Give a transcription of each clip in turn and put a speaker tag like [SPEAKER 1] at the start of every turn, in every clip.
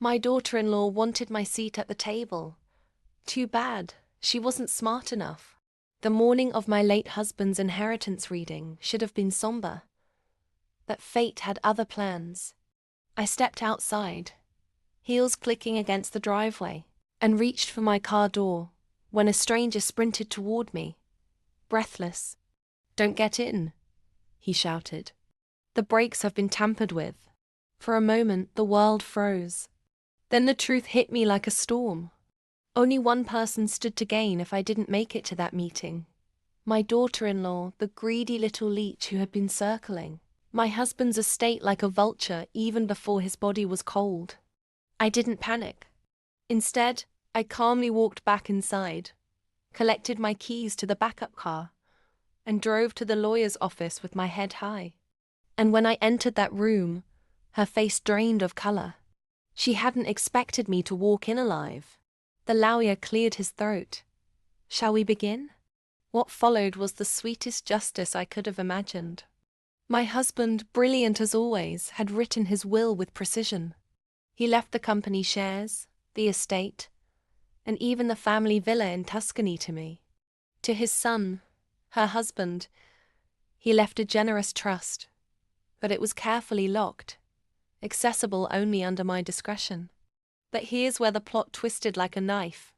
[SPEAKER 1] My daughter-in-law wanted my seat at the table. Too bad, she wasn't smart enough. The morning of my late husband's inheritance reading should have been somber. But fate had other plans. I stepped outside, heels clicking against the driveway, and reached for my car door when a stranger sprinted toward me, breathless. "Don't get in," he shouted. "The brakes have been tampered with." For a moment, the world froze. Then the truth hit me like a storm. Only one person stood to gain if I didn't make it to that meeting. My daughter-in-law, the greedy little leech who had been circling my husband's estate like a vulture even before his body was cold. I didn't panic. Instead, I calmly walked back inside, collected my keys to the backup car, and drove to the lawyer's office with my head high. And when I entered that room, her face drained of color. She hadn't expected me to walk in alive. The lawyer cleared his throat. "Shall we begin?" What followed was the sweetest justice I could have imagined. My husband, brilliant as always, had written his will with precision. He left the company shares, the estate, and even the family villa in Tuscany to me. To his son, her husband, he left a generous trust, but it was carefully locked, accessible only under my discretion. But here's where the plot twisted like a knife.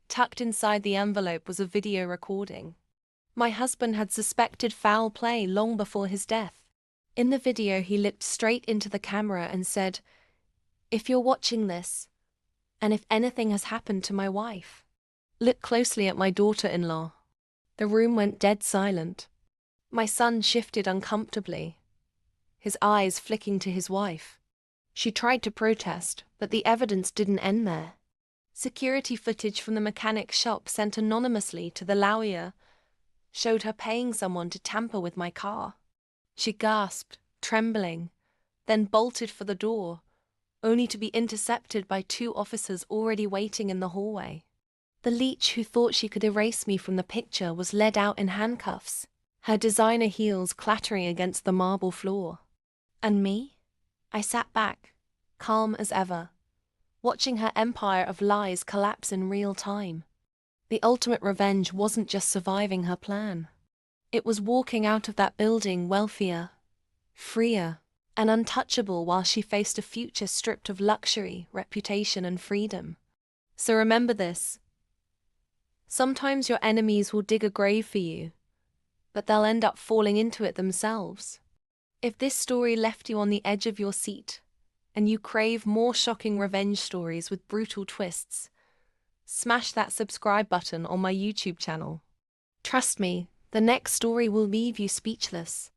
[SPEAKER 1] Tucked inside the envelope was a video recording. My husband had suspected foul play long before his death. In the video, he looked straight into the camera and said, "If you're watching this, and if anything has happened to my wife, look closely at my daughter-in-law." The room went dead silent. My son shifted uncomfortably, his eyes flicking to his wife. She tried to protest, but the evidence didn't end there. Security footage from the mechanic's shop sent anonymously to the lawyer showed her paying someone to tamper with my car. She gasped, trembling, then bolted for the door, only to be intercepted by 2 officers already waiting in the hallway. The leech who thought she could erase me from the picture was led out in handcuffs, her designer heels clattering against the marble floor. And me? I sat back, calm as ever, watching her empire of lies collapse in real time. The ultimate revenge wasn't just surviving her plan. It was walking out of that building wealthier, freer, and untouchable while she faced a future stripped of luxury, reputation, and freedom. So remember this. Sometimes your enemies will dig a grave for you, but they'll end up falling into it themselves. If this story left you on the edge of your seat, and you crave more shocking revenge stories with brutal twists, smash that subscribe button on my YouTube channel. Trust me, the next story will leave you speechless.